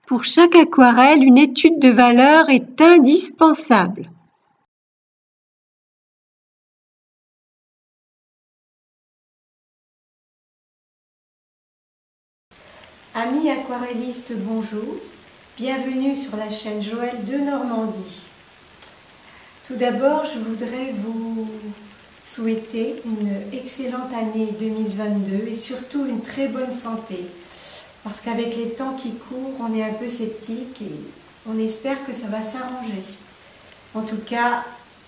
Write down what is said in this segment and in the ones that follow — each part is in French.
Pour chaque aquarelle, une étude de valeur est indispensable. Amis aquarellistes, bonjour. Bienvenue sur la chaîne Joël de Normandie. Tout d'abord, je voudrais vous souhaiter une excellente année 2022 et surtout une très bonne santé. Parce qu'avec les temps qui courent, on est un peu sceptique et on espère que ça va s'arranger. En tout cas,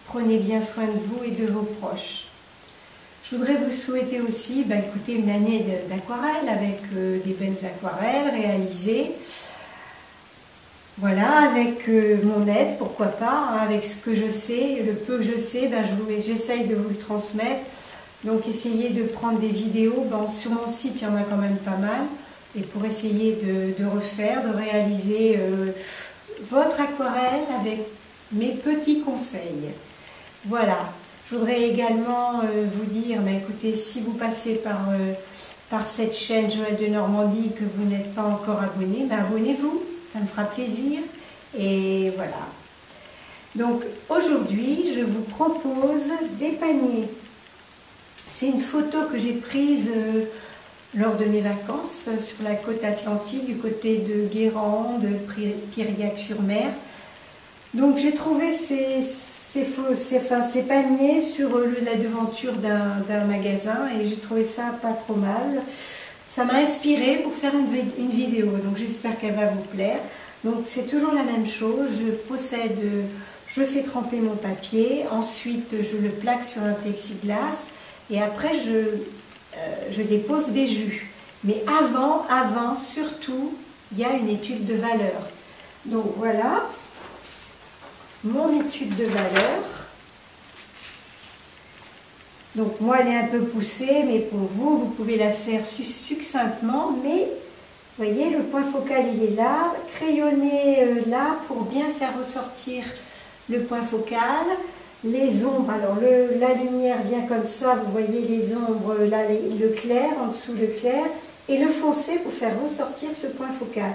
prenez bien soin de vous et de vos proches. Je voudrais vous souhaiter aussi écoutez, une année d'aquarelle avec des belles aquarelles réalisées. Voilà, avec mon aide, pourquoi pas, hein, avec ce que je sais, le peu que je sais, j'essaye de vous le transmettre. Donc essayez de prendre des vidéos, sur mon site il y en a quand même pas mal. Et pour essayer de refaire, de réaliser votre aquarelle avec mes petits conseils. Voilà. Je voudrais également vous dire, écoutez, si vous passez par cette chaîne Joël de Normandie et que vous n'êtes pas encore abonné, abonnez-vous, ça me fera plaisir. Et voilà. Donc aujourd'hui, je vous propose des paniers. C'est une photo que j'ai prise lors de mes vacances sur la côte atlantique, du côté de Guérande, de Piriac-sur-Mer. Donc j'ai trouvé ces paniers sur la devanture d'un magasin et j'ai trouvé ça pas trop mal. Ça m'a inspiré pour faire une vidéo, donc j'espère qu'elle va vous plaire. Donc c'est toujours la même chose, je fais tremper mon papier, ensuite je le plaque sur un plexiglas et après je dépose des jus. Mais avant surtout, il y a une étude de valeur. Donc voilà mon étude de valeur. Donc moi elle est un peu poussée, mais pour vous, vous pouvez la faire succinctement, mais vous voyez le point focal il est là, crayonné là pour bien faire ressortir le point focal. Les ombres, alors la lumière vient comme ça, vous voyez les ombres, là le clair, en dessous le clair, et le foncé pour faire ressortir ce point focal.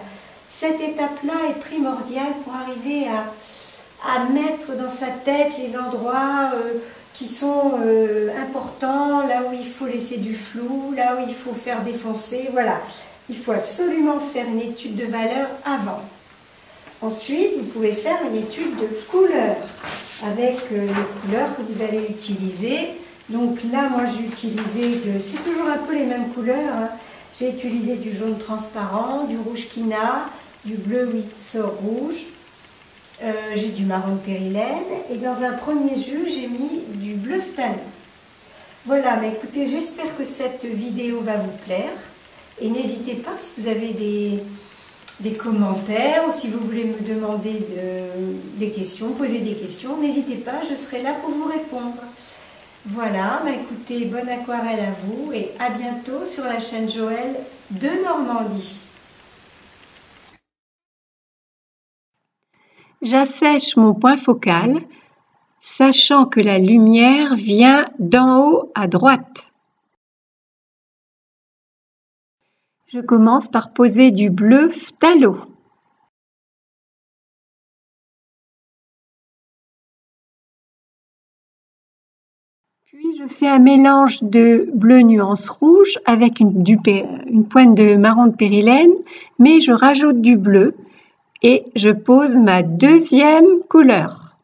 Cette étape-là est primordiale pour arriver à mettre dans sa tête les endroits qui sont importants, là où il faut laisser du flou, là où il faut faire défoncer, voilà. Il faut absolument faire une étude de valeur avant. Ensuite, vous pouvez faire une étude de couleur avec les couleurs que vous allez utiliser. Donc là, moi j'ai utilisé, c'est toujours un peu les mêmes couleurs, hein. J'ai utilisé du jaune transparent, du rouge quina, du bleu Windsor rouge. J'ai du marron périlène et dans un premier jus j'ai mis du bleu phtalon. Voilà, écoutez, j'espère que cette vidéo va vous plaire et n'hésitez pas si vous avez des commentaires ou si vous voulez me demander des questions, poser des questions, n'hésitez pas, je serai là pour vous répondre. Voilà, écoutez, bonne aquarelle à vous et à bientôt sur la chaîne Joël de Normandie. J'assèche mon point focal, sachant que la lumière vient d'en haut à droite. Je commence par poser du bleu phthalo. Puis je fais un mélange de bleu nuance rouge avec une pointe de marron de périlène, mais je rajoute du bleu. Et je pose ma deuxième couleur.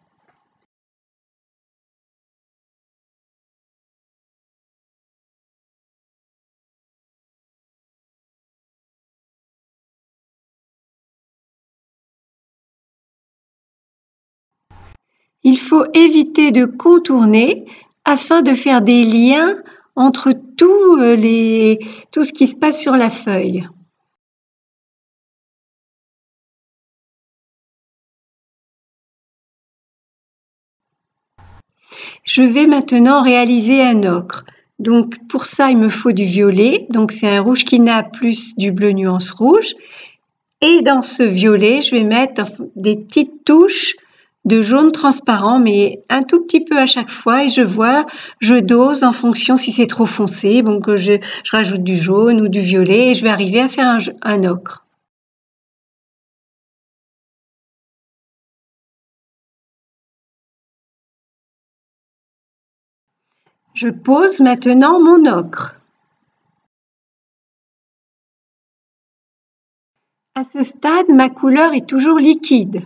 Il faut éviter de contourner afin de faire des liens entre tout ce qui se passe sur la feuille. Je vais maintenant réaliser un ocre. Donc pour ça, il me faut du violet. Donc c'est un rouge quina plus du bleu nuance rouge. Et dans ce violet, je vais mettre des petites touches de jaune transparent, mais un tout petit peu à chaque fois. Et je dose en fonction si c'est trop foncé. Donc je rajoute du jaune ou du violet et je vais arriver à faire un ocre. Je pose maintenant mon ocre. À ce stade, ma couleur est toujours liquide.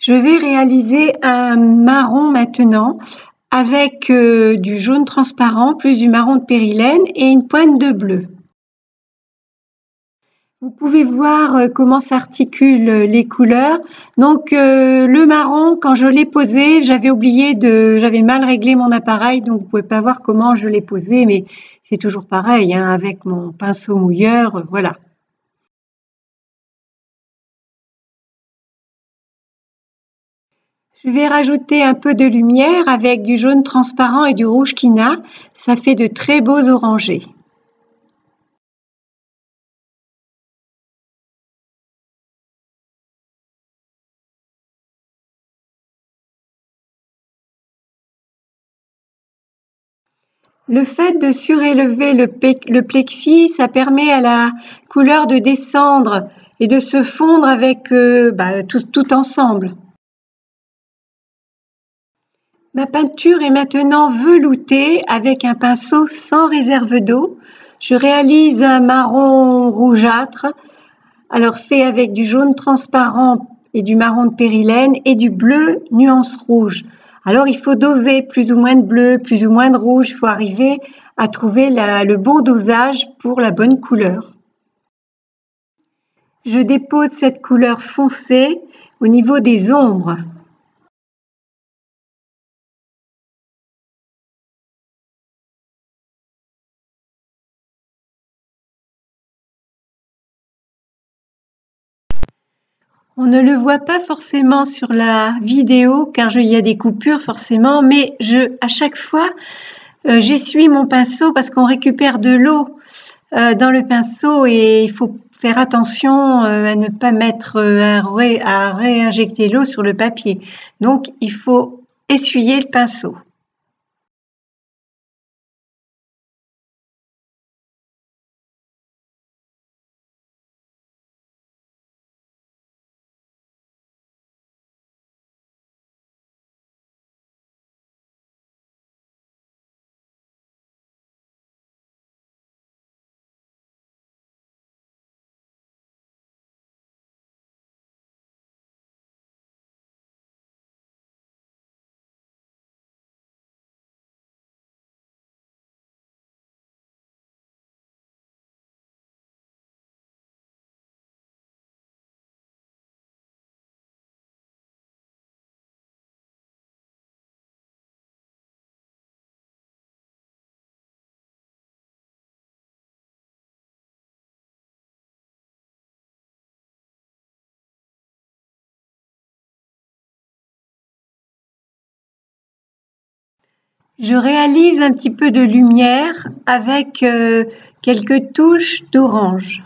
Je vais réaliser un marron maintenant avec du jaune transparent plus du marron de périlène et une pointe de bleu. Vous pouvez voir comment s'articulent les couleurs. Donc le marron, quand je l'ai posé, j'avais mal réglé mon appareil, donc vous pouvez pas voir comment je l'ai posé, mais c'est toujours pareil, hein, avec mon pinceau mouilleur, voilà. Je vais rajouter un peu de lumière avec du jaune transparent et du rouge quina. Ça fait de très beaux orangés. Le fait de surélever le plexi, ça permet à la couleur de descendre et de se fondre avec tout ensemble. Ma peinture est maintenant veloutée avec un pinceau sans réserve d'eau. Je réalise un marron rougeâtre, alors fait avec du jaune transparent et du marron de périlène et du bleu nuance rouge. Alors il faut doser plus ou moins de bleu, plus ou moins de rouge, il faut arriver à trouver le bon dosage pour la bonne couleur. Je dépose cette couleur foncée au niveau des ombres. On ne le voit pas forcément sur la vidéo car il y a des coupures forcément, mais à chaque fois, j'essuie mon pinceau parce qu'on récupère de l'eau dans le pinceau et il faut faire attention à ne pas mettre à réinjecter l'eau sur le papier. Donc il faut essuyer le pinceau. Je réalise un petit peu de lumière avec quelques touches d'orange.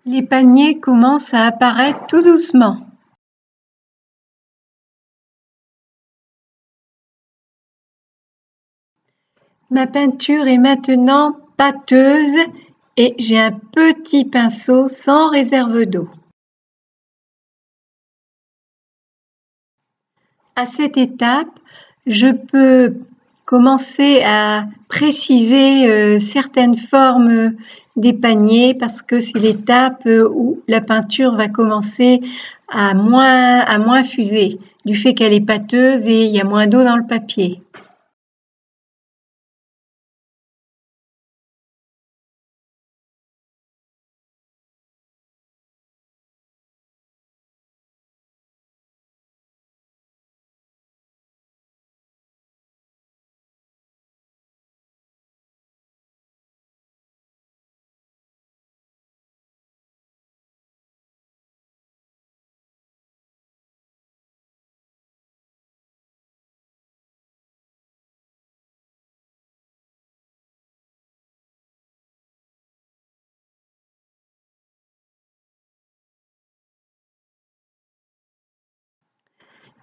Les paniers commencent à apparaître tout doucement. Ma peinture est maintenant pâteuse et j'ai un petit pinceau sans réserve d'eau. À cette étape, je peux commencer à préciser certaines formes des paniers parce que c'est l'étape où la peinture va commencer à moins fuser du fait qu'elle est pâteuse et il y a moins d'eau dans le papier.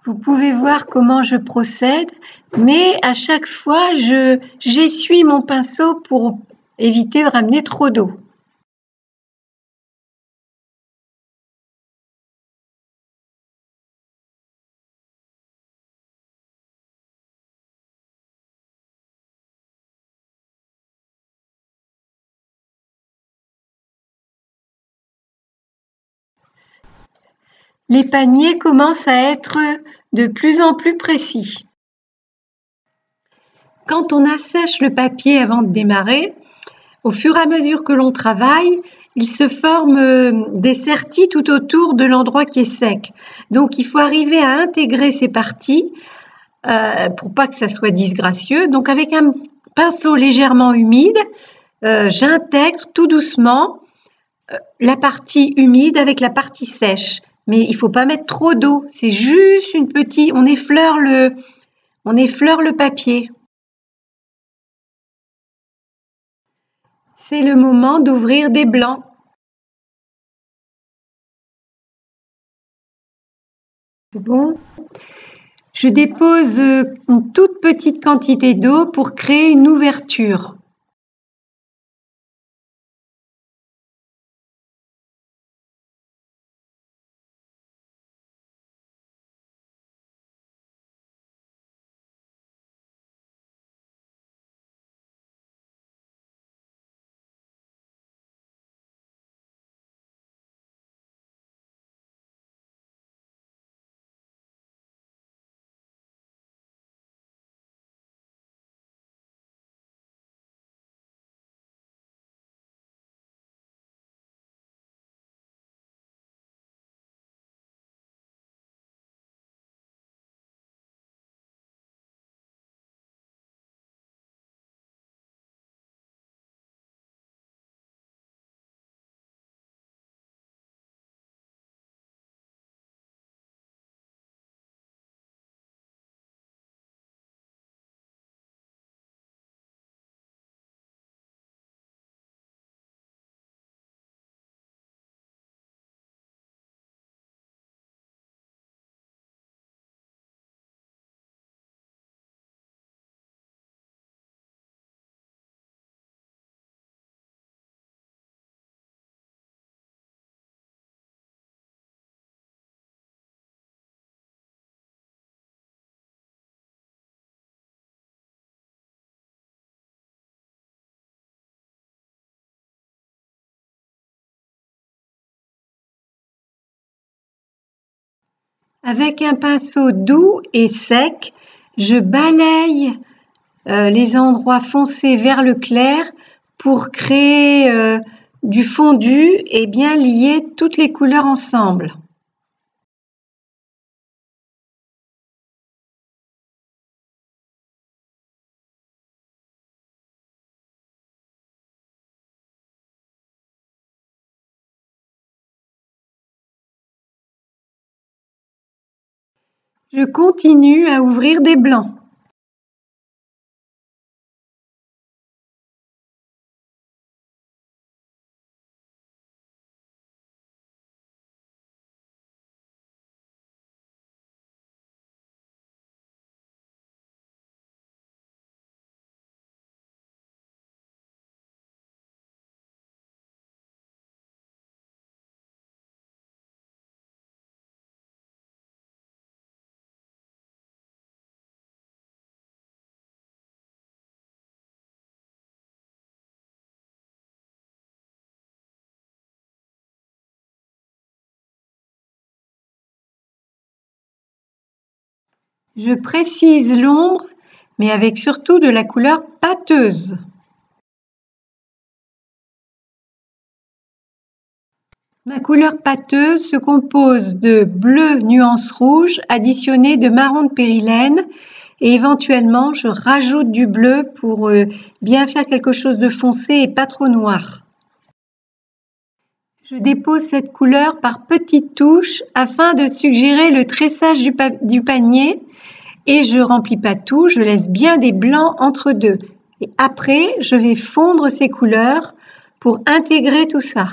Vous pouvez voir comment je procède, mais à chaque fois, j'essuie mon pinceau pour éviter de ramener trop d'eau. Les paniers commencent à être de plus en plus précis. Quand on assèche le papier avant de démarrer, au fur et à mesure que l'on travaille, il se forme des sertis tout autour de l'endroit qui est sec. Donc il faut arriver à intégrer ces parties pour pas que ça soit disgracieux. Donc avec un pinceau légèrement humide, j'intègre tout doucement la partie humide avec la partie sèche. Mais il faut pas mettre trop d'eau, c'est juste une petite, on effleure le papier. C'est le moment d'ouvrir des blancs. C'est bon. Je dépose une toute petite quantité d'eau pour créer une ouverture. Avec un pinceau doux et sec, je balaye les endroits foncés vers le clair pour créer du fondu et bien lier toutes les couleurs ensemble. Je continue à ouvrir des blancs. Je précise l'ombre, mais avec surtout de la couleur pâteuse. Ma couleur pâteuse se compose de bleu nuance rouge additionné de marron de périlène et éventuellement je rajoute du bleu pour bien faire quelque chose de foncé et pas trop noir. Je dépose cette couleur par petites touches afin de suggérer le tressage du panier et je remplis pas tout, je laisse bien des blancs entre deux. Et après, je vais fondre ces couleurs pour intégrer tout ça.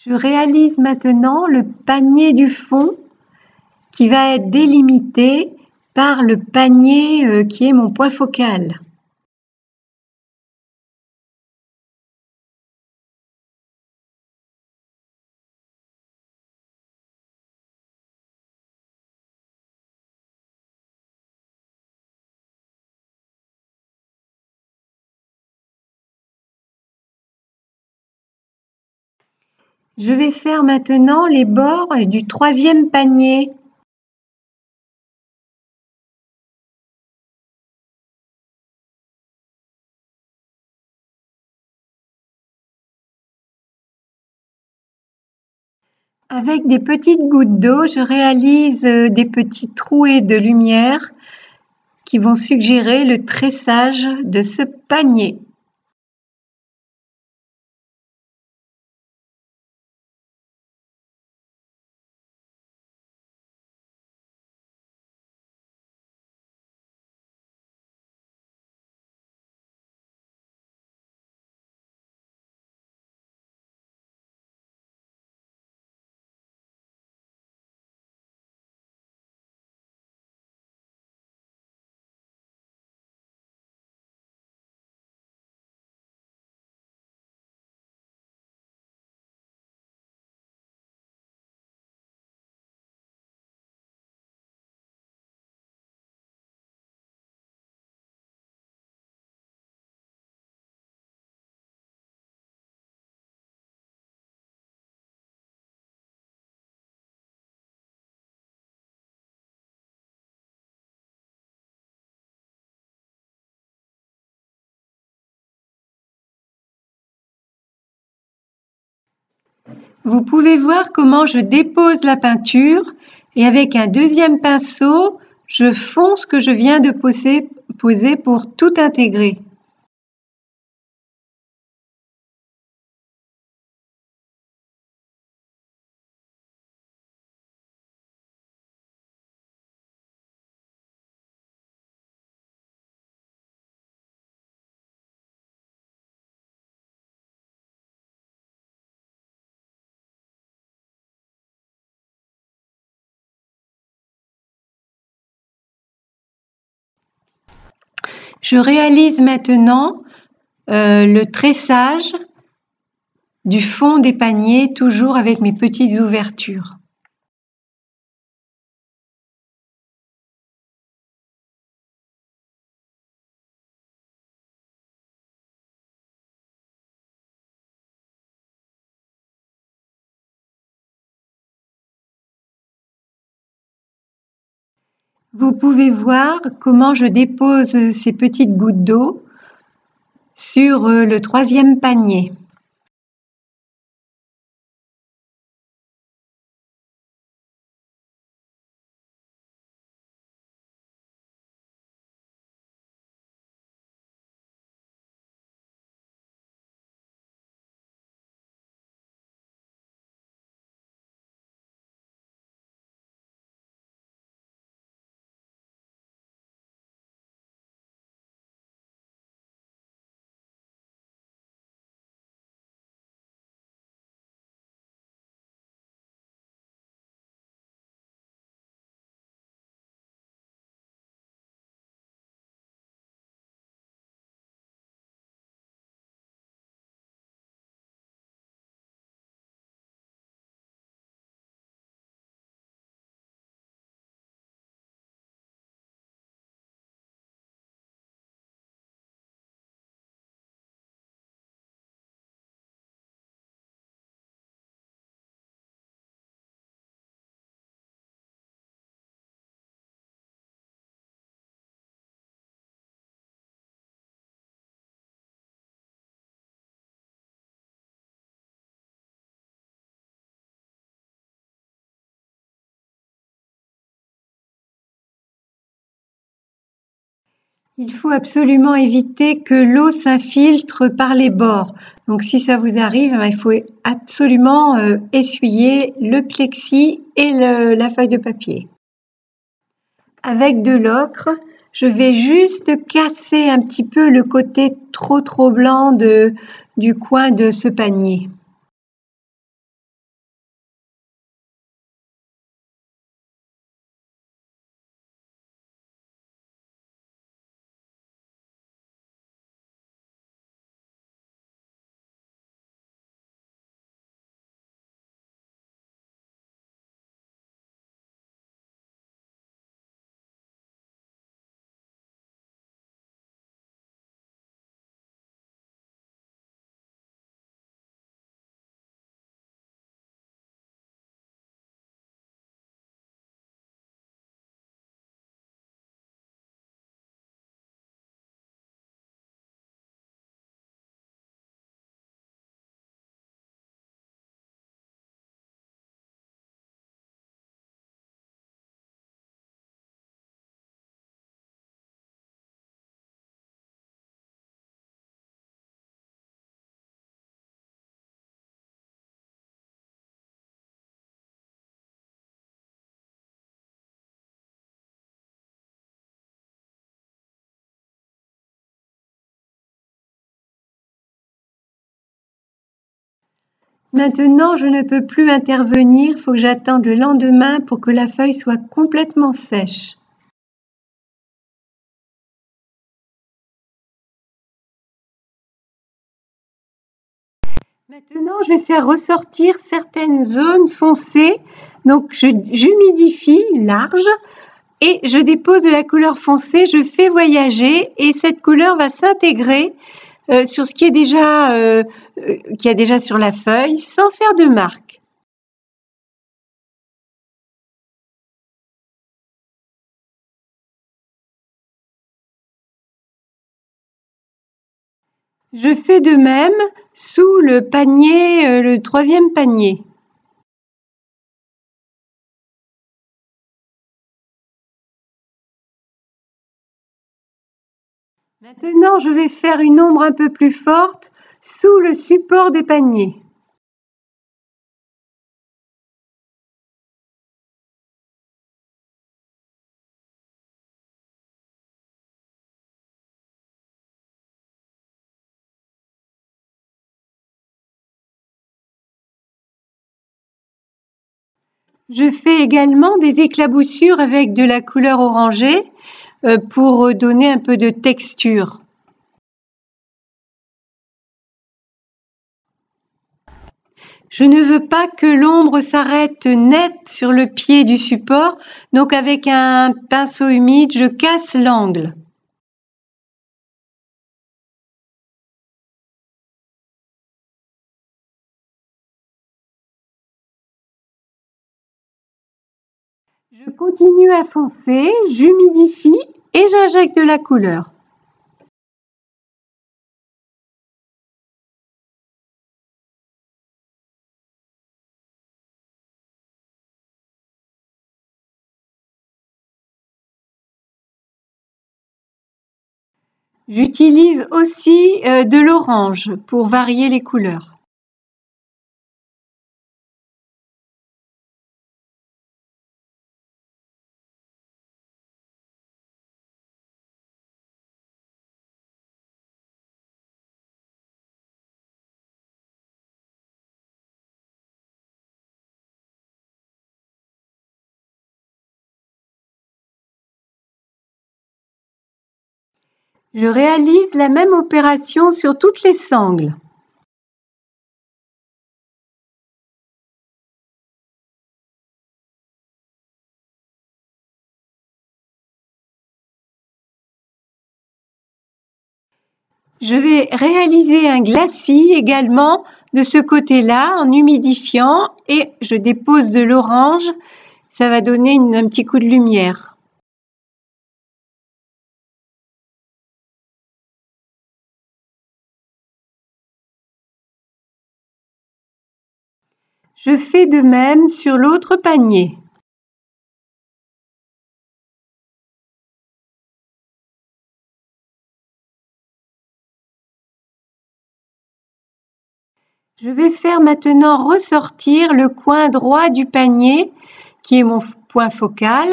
Je réalise maintenant le panier du fond qui va être délimité par le panier qui est mon point focal. Je vais faire maintenant les bords du troisième panier. Avec des petites gouttes d'eau, je réalise des petites trouées de lumière qui vont suggérer le tressage de ce panier. Vous pouvez voir comment je dépose la peinture et avec un deuxième pinceau, je fonds ce que je viens de poser pour tout intégrer. Je réalise maintenant le tressage du fond des paniers, toujours avec mes petites ouvertures. Vous pouvez voir comment je dépose ces petites gouttes d'eau sur le troisième panier. Il faut absolument éviter que l'eau s'infiltre par les bords. Donc si ça vous arrive, il faut absolument essuyer le plexi et la feuille de papier. Avec de l'ocre, je vais juste casser un petit peu le côté trop blanc du coin de ce panier. Maintenant, je ne peux plus intervenir, il faut que j'attende le lendemain pour que la feuille soit complètement sèche. Maintenant, je vais faire ressortir certaines zones foncées. Donc, j'humidifie large et je dépose de la couleur foncée, je fais voyager et cette couleur va s'intégrer sur ce qui est qu'il y a déjà sur la feuille sans faire de marque. Je fais de même sous le panier, le troisième panier. Maintenant, je vais faire une ombre un peu plus forte sous le support des paniers. Je fais également des éclaboussures avec de la couleur orangée pour donner un peu de texture. Je ne veux pas que l'ombre s'arrête net sur le pied du support, donc avec un pinceau humide, je casse l'angle. Je continue à foncer, j'humidifie et j'injecte de la couleur. J'utilise aussi de l'orange pour varier les couleurs. Je réalise la même opération sur toutes les sangles. Je vais réaliser un glacis également de ce côté-là en humidifiant et je dépose de l'orange. Ça va donner un petit coup de lumière. Je fais de même sur l'autre panier. Je vais faire maintenant ressortir le coin droit du panier qui est mon point focal.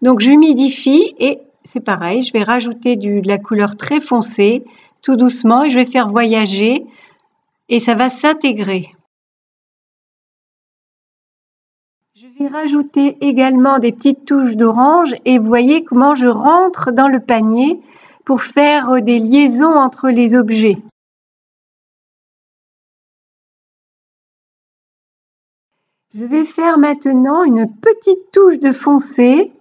Donc j'humidifie et c'est pareil, je vais rajouter de la couleur très foncée tout doucement et je vais faire voyager et ça va s'intégrer. Je vais rajouter également des petites touches d'orange et vous voyez comment je rentre dans le panier pour faire des liaisons entre les objets. Je vais faire maintenant une petite touche de foncé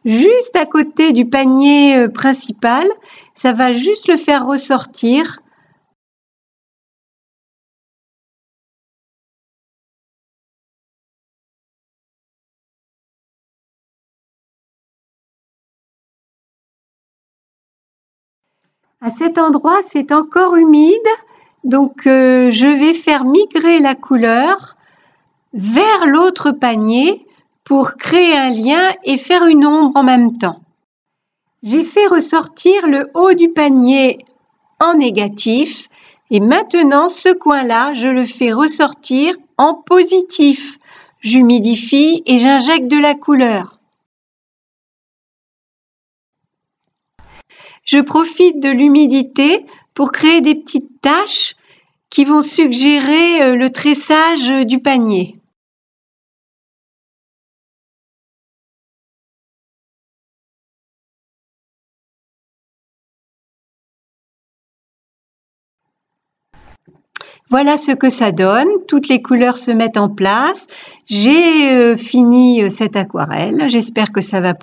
juste à côté du panier principal. Ça va juste le faire ressortir. À cet endroit, c'est encore humide, donc je vais faire migrer la couleur vers l'autre panier pour créer un lien et faire une ombre en même temps. J'ai fait ressortir le haut du panier en négatif et maintenant ce coin-là, je le fais ressortir en positif. J'humidifie et j'injecte de la couleur. Je profite de l'humidité pour créer des petites taches qui vont suggérer le tressage du panier. Voilà ce que ça donne, toutes les couleurs se mettent en place. J'ai fini cette aquarelle, j'espère que ça va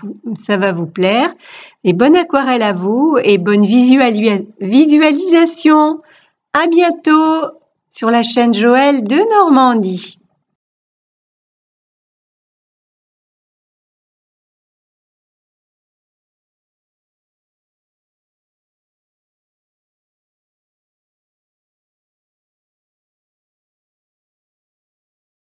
vous plaire. Et bonne aquarelle à vous et bonne visualisation. À bientôt sur la chaîne Joël de Normandie.